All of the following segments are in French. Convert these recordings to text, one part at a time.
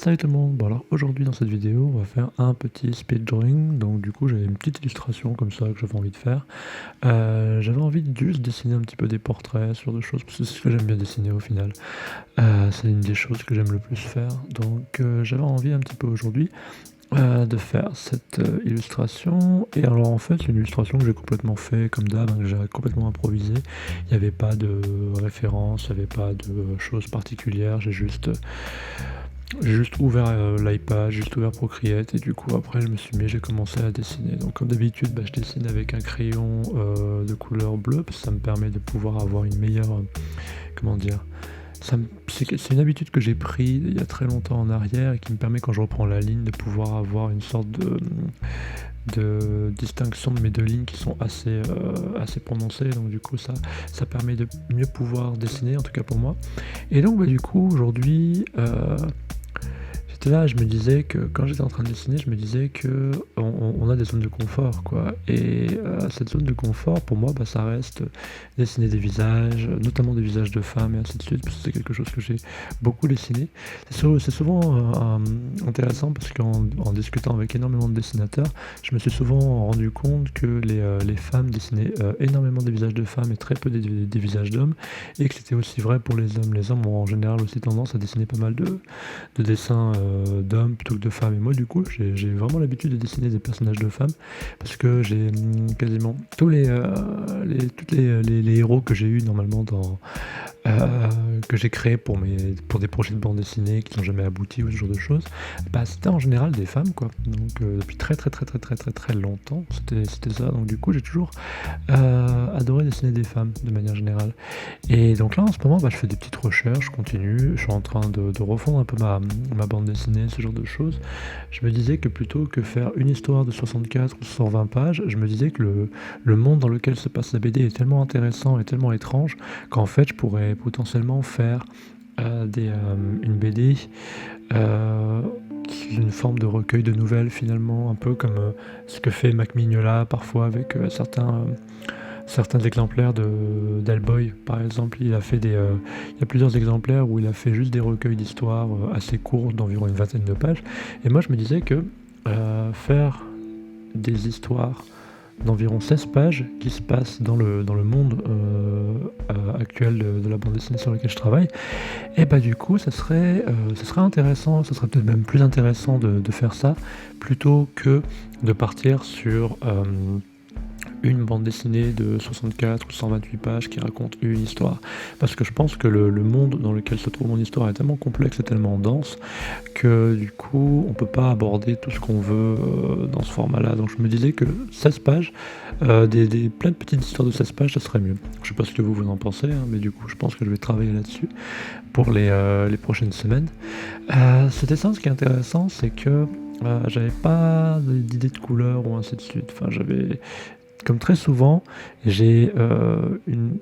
Salut tout le monde, bon alors aujourd'hui dans cette vidéo on va faire un petit speed drawing, donc du coup j'avais une petite illustration comme ça que j'avais envie de faire. J'avais envie de juste dessiner un petit peu des portraits sur des choses, parce que c'est ce que j'aime bien dessiner au final. C'est une des choses que j'aime le plus faire, donc j'avais envie un petit peu aujourd'hui de faire cette illustration. Et alors en fait c'est une illustration que j'ai complètement fait comme d'hab, hein, que j'ai complètement improvisé. Il n'y avait pas de référence, il n'y avait pas de choses particulières, j'ai juste ouvert l'iPad, j'ai juste ouvert Procreate et du coup après j'ai commencé à dessiner. Donc comme d'habitude je dessine avec un crayon de couleur bleue parce que ça me permet de pouvoir avoir une meilleure, comment dire, c'est une habitude que j'ai pris il y a très longtemps en arrière et qui me permet quand je reprends la ligne de pouvoir avoir une sorte de distinction de mes deux lignes qui sont assez prononcées, donc du coup ça permet de mieux pouvoir dessiner, en tout cas pour moi. Et donc du coup aujourd'hui j'étais là, je me disais que quand j'étais en train de dessiner, je me disais que on a des zones de confort, quoi. Et cette zone de confort, pour moi, ça reste dessiner des visages, notamment des visages de femmes et ainsi de suite, parce que c'est quelque chose que j'ai beaucoup dessiné. C'est souvent intéressant parce qu'en discutant avec énormément de dessinateurs, je me suis souvent rendu compte que les femmes dessinaient énormément des visages de femmes et très peu des visages d'hommes, et que c'était aussi vrai pour les hommes. Les hommes ont en général aussi tendance à dessiner pas mal de dessins d'hommes plutôt que de femmes. Et moi du coup j'ai vraiment l'habitude de dessiner des personnages de femmes parce que j'ai quasiment toutes les héros que j'ai eu normalement que j'ai créé pour des projets de bande dessinée qui n'ont jamais abouti ou ce genre de choses, c'était en général des femmes, quoi. Donc depuis très longtemps c'était ça. Donc du coup j'ai toujours adoré dessiner des femmes de manière générale. Et donc là en ce moment je fais des petites recherches, je continue, je suis en train de refondre un peu ma bande dessinée, ce genre de choses. Je me disais que plutôt que faire une histoire de 64 ou 120 pages, je me disais que le monde dans lequel se passe la BD est tellement intéressant et tellement étrange qu'en fait je pourrais potentiellement faire une BD qui est une forme de recueil de nouvelles finalement, un peu comme ce que fait Mac Mignola parfois avec certains exemplaires d'Hellboy, par exemple. Il y a plusieurs exemplaires où il a fait juste des recueils d'histoires assez courts, d'environ une vingtaine de pages. Et moi, je me disais que faire des histoires d'environ 16 pages qui se passent dans le monde actuel de la bande dessinée sur laquelle je travaille, et du coup, ça serait intéressant, ça serait peut-être même plus intéressant de faire ça plutôt que de partir sur une bande dessinée de 64 ou 128 pages qui raconte une histoire. Parce que je pense que le monde dans lequel se trouve mon histoire est tellement complexe et tellement dense que du coup on peut pas aborder tout ce qu'on veut dans ce format-là. Donc je me disais que 16 pages, plein de petites histoires de 16 pages, ça serait mieux. Je sais pas ce que vous en pensez, hein, mais du coup je pense que je vais travailler là-dessus pour les prochaines semaines. Ce dessin, ce qui est intéressant, c'est que j'avais pas d'idée de couleur ou ainsi de suite. Enfin, comme très souvent, j'ai une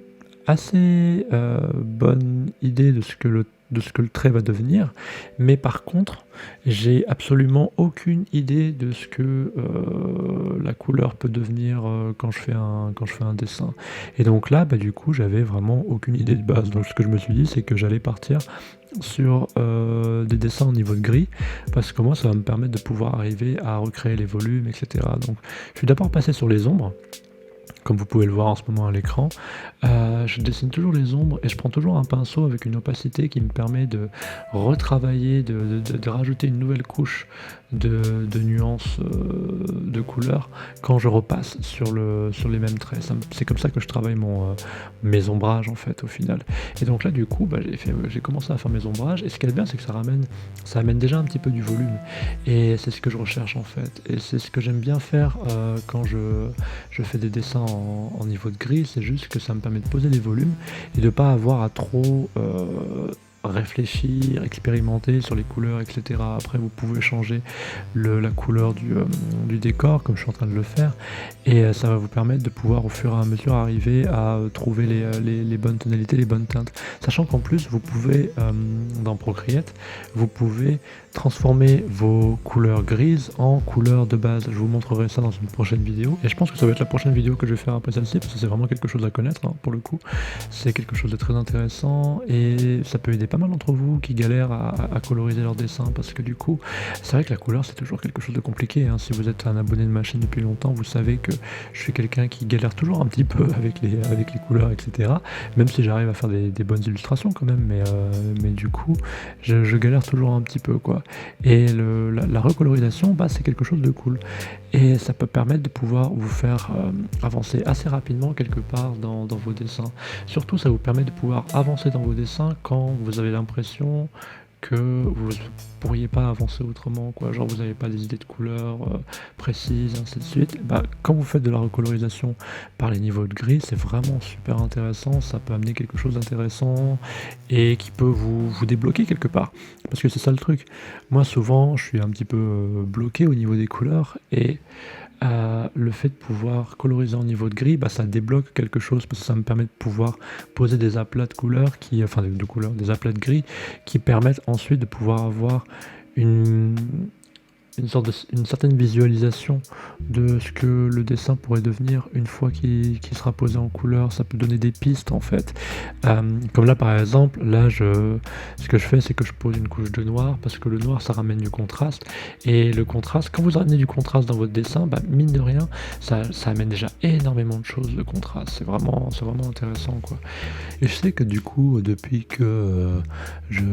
assez bonne idée de ce que le trait va devenir, mais par contre, j'ai absolument aucune idée de ce que la couleur peut devenir quand je fais un dessin. Et donc là, du coup, j'avais vraiment aucune idée de base. Donc ce que je me suis dit, c'est que j'allais partir sur des dessins au niveau de gris, parce que moi, ça va me permettre de pouvoir arriver à recréer les volumes, etc. Donc je suis d'abord passé sur les ombres. Comme vous pouvez le voir en ce moment à l'écran, je dessine toujours les ombres et je prends toujours un pinceau avec une opacité qui me permet de retravailler, de rajouter une nouvelle couche de nuances de couleurs quand je repasse sur les mêmes traits. C'est comme ça que je travaille mes ombrages en fait au final. Et donc là du coup j'ai commencé à faire mes ombrages, et ce qui est bien c'est que ça amène déjà un petit peu du volume, et c'est ce que je recherche en fait, et c'est ce que j'aime bien faire quand je fais des dessins en niveau de gris. C'est juste que ça me permet de poser les volumes et de pas avoir à trop réfléchir, expérimenter sur les couleurs, etc. Après vous pouvez changer la couleur du décor comme je suis en train de le faire, et ça va vous permettre de pouvoir au fur et à mesure arriver à trouver les bonnes tonalités, les bonnes teintes, sachant qu'en plus vous pouvez dans Procreate, vous pouvez transformer vos couleurs grises en couleurs de base. Je vous montrerai ça dans une prochaine vidéo, et je pense que ça va être la prochaine vidéo que je vais faire après celle-ci, parce que c'est vraiment quelque chose à connaître, hein, pour le coup. C'est quelque chose de très intéressant, et ça peut aider pas pas mal d'entre vous qui galèrent à coloriser leurs dessins parce que du coup, c'est vrai que la couleur, c'est toujours quelque chose de compliqué, hein. Si vous êtes un abonné de ma chaîne depuis longtemps, vous savez que je suis quelqu'un qui galère toujours un petit peu avec les couleurs, etc. Même si j'arrive à faire des bonnes illustrations quand même, mais du coup, je galère toujours un petit peu, quoi. Et la recolorisation, bah, c'est quelque chose de cool. Et ça peut permettre de pouvoir vous faire avancer assez rapidement quelque part dans vos dessins. Surtout, ça vous permet de pouvoir avancer dans vos dessins quand vous avez l'impression que vous pourriez pas avancer autrement, quoi. Genre vous n'avez pas des idées de couleurs précises, ainsi de suite. Bah, quand vous faites de la recolorisation par les niveaux de gris, c'est vraiment super intéressant. Ça peut amener quelque chose d'intéressant et qui peut vous débloquer quelque part. Parce que c'est ça le truc. Moi, souvent, je suis un petit peu bloqué au niveau des couleurs et le fait de pouvoir coloriser en niveau de gris, bah, ça débloque quelque chose parce que ça me permet de pouvoir poser des aplats de couleurs enfin de couleurs, des aplats de gris qui permettent ensuite de pouvoir avoir une, une certaine visualisation de ce que le dessin pourrait devenir une fois qu'il sera posé en couleur. Ça peut donner des pistes en fait. Comme là par exemple, ce que je fais c'est que je pose une couche de noir parce que le noir ça ramène du contraste et le contraste, quand vous ramenez du contraste dans votre dessin, bah, mine de rien, ça amène déjà énormément de choses, le contraste. C'est vraiment intéressant, quoi. Et je sais que du coup, depuis que je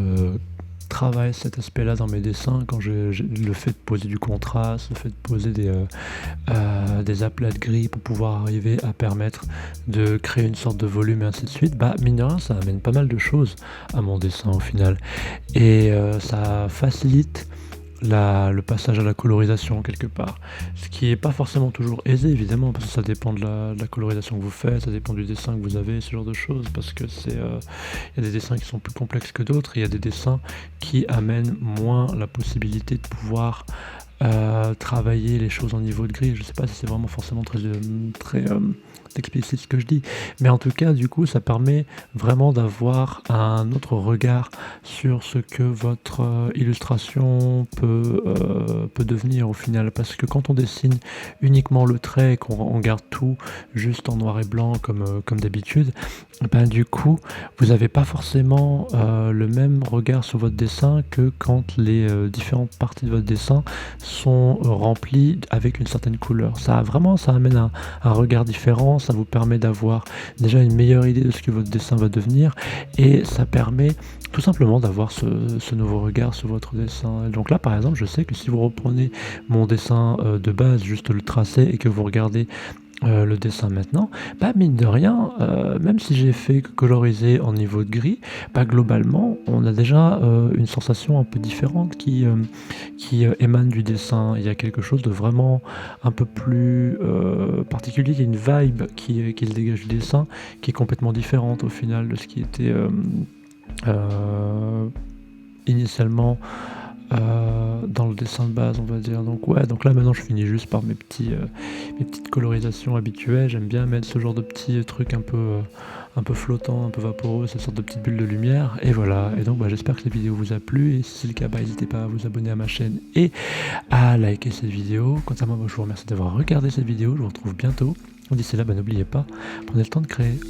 travaille cet aspect-là dans mes dessins, quand le fait de poser du contraste, le fait de poser des aplats de gris pour pouvoir arriver à permettre de créer une sorte de volume et ainsi de suite, bah mine de rien, ça amène pas mal de choses à mon dessin au final. Et ça facilite le passage à la colorisation quelque part. Ce qui est pas forcément toujours aisé évidemment, parce que ça dépend de la colorisation que vous faites, ça dépend du dessin que vous avez, ce genre de choses, parce que il y a des dessins qui sont plus complexes que d'autres, et il y a des dessins qui amènent moins la possibilité de pouvoir travailler les choses en niveau de gris. Je sais pas si c'est vraiment forcément très explicite ce que je dis, mais en tout cas du coup ça permet vraiment d'avoir un autre regard sur ce que votre illustration peut devenir au final, parce que quand on dessine uniquement le trait et qu'on garde tout juste en noir et blanc comme d'habitude, ben du coup vous n'avez pas forcément le même regard sur votre dessin que quand les différentes parties de votre dessin sont remplies avec une certaine couleur. Ça amène un regard différent, ça vous permet d'avoir déjà une meilleure idée de ce que votre dessin va devenir et ça permet tout simplement d'avoir ce nouveau regard sur votre dessin. Donc là par exemple, je sais que si vous reprenez mon dessin de base, juste le tracé, et que vous regardez le dessin maintenant, bah mine de rien, même si j'ai fait que coloriser en niveau de gris, bah globalement on a déjà une sensation un peu différente qui émane du dessin. Il y a quelque chose de vraiment un peu plus particulier, il y a une vibe qui se dégage du dessin, qui est complètement différente au final de ce qui était initialement dans le dessin de base, on va dire. Donc ouais, donc là maintenant je finis juste par mes petites colorisations habituelles. J'aime bien mettre ce genre de petits trucs un peu flottants, un peu vaporeux, cette sorte de petites bulles de lumière, et voilà. Et donc bah, j'espère que la vidéo vous a plu, et si c'est le cas, bah, n'hésitez pas à vous abonner à ma chaîne et à liker cette vidéo. Quant à moi, je vous remercie d'avoir regardé cette vidéo, je vous retrouve bientôt. D'ici là, bah, n'oubliez pas, prenez le temps de créer.